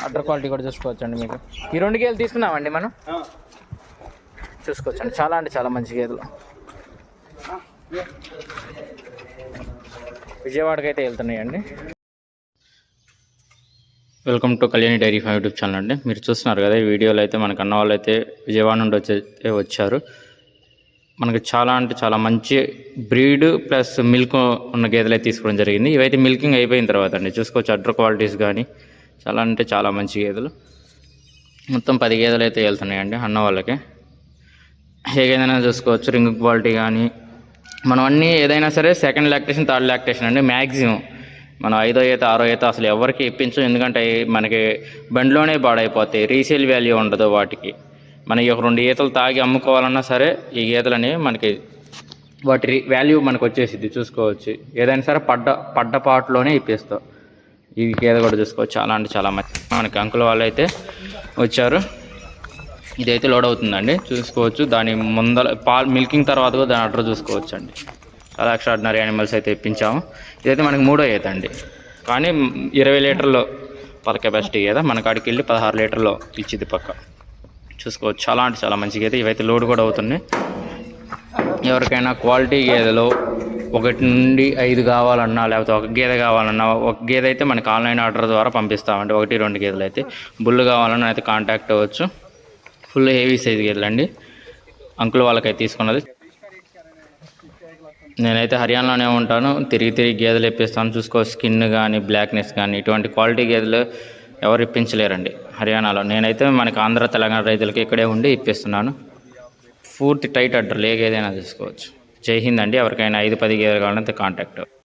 Udder quality కూడా చూసుకోవచ్చండి. మీకు ఈ 2 గేదెలు తీసుకున్నామండి మనం, చూసుకోవచ్చండి. చాలా అంటే చాలా మంచి గేదెలు. విజయవాడకి అయితే వెళ్తున్నాయండి. Welcome to Kalyani dairy farm YouTube channel అండి. మీరు చూస్తున్నారు కదా ఈ వీడియోలో అయితే మనకు అన్న వాళ్ళు అయితే విజయవాడ నుండి వచ్చారు. మనకి చాలా అంటే చాలా మంచి బ్రీడ్ ప్లస్ మిల్క్ ఉన్న గేదెలు అయితే తీసుకోవడం జరిగింది. ఇవైతే మిల్కింగ్ అయిపోయిన తర్వాత అండి చూసుకోవచ్చు. అడ్డర్ క్వాలిటీస్ కానీ చాలా అంటే చాలా మంచి గేదెలు. మొత్తం 10 గేదెలు అయితే వెళ్తున్నాయండి అన్న వాళ్ళకి. ఏదైనా చూసుకోవచ్చు. రింగ్ క్వాలిటీ కానీ మనం అన్నీ ఏదైనా సరే సెకండ్ లాక్టేషన్, థర్డ్ లాక్టేషన్ అండి. మ్యాక్సిమం మనం 5వ ఈత 6వ ఈత అసలు ఎవరికి ఇప్పించం. ఎందుకంటే మనకి బండిలోనే పాడైపోతాయి, రీసేల్ వాల్యూ ఉండదు వాటికి. మనకి ఒక 2 ఈతలు తాగి అమ్ముకోవాలన్నా సరే ఈ గేదెలు అనేవి మనకి వాటి వాల్యూ మనకు వచ్చేసిద్ది. చూసుకోవచ్చు. ఏదైనా సరే పడ్డ పాటలోనే ఇప్పిస్తాం. ఈ గేదె కూడా చూసుకోవచ్చు. చాలా అంటే చాలా మంచి మనకి అంకుల్ వాళ్ళు అయితే వచ్చారు. ఇదైతే లోడ్ అవుతుందండి, చూసుకోవచ్చు. దాని ముందర మిల్కింగ్ తర్వాత కూడా దాని అడ్రస్ చూసుకోవచ్చు అండి. చాలా ఎక్స్ట్రాడినరీ యానిమల్స్ అయితే ఇప్పించాము. ఇదైతే మనకి 3వ ఈత అండి, కానీ 20 లీటర్లు పర్ కెపాసిటీ కదా. మన కాడికి వెళ్ళి 16 లీటర్లు ఇచ్చింది పక్క. చూసుకోవచ్చు. చాలా అంటే చాలా మంచి గేదె. ఇవైతే లోడ్ కూడా అవుతున్నాయి. ఎవరికైనా క్వాలిటీ గేదెలో 1 నుండి 5 కావాలన్నా, లేకపోతే ఒక గేదె కావాలన్నా, ఒక గేదె అయితే మనకి ఆన్లైన్ ఆర్డర్ ద్వారా పంపిస్తామండి. 1-2 గేదెలు అయితే. బుల్ కావాలన్నా అయితే కాంటాక్ట్ అవ్వచ్చు. ఫుల్ హెవీ సైజ్ గేదెలండి అంకుల్ వాళ్ళకైతే తీసుకున్నది. నేనైతే హర్యానాలోనే ఉంటాను. తిరిగి గేదెలు ఇప్పిస్తాను. చూసుకో, స్కిన్ కానీ బ్లాక్నెస్ కానీ ఇటువంటి క్వాలిటీ గేదెలు ఎవరు ఇప్పించలేరండి హర్యానాలో. నేనైతే మనకి ఆంధ్ర తెలంగాణ రైతులకి ఇక్కడే ఉండి ఇప్పిస్తున్నాను. పూర్తి టైట్ అడ్డర్లు ఏ గేదైనా చూసుకోవచ్చు. జై హింద్ అండి. ఎవరికైనా 5-10 గేదెలు కావాలంటే కాంటాక్ట్.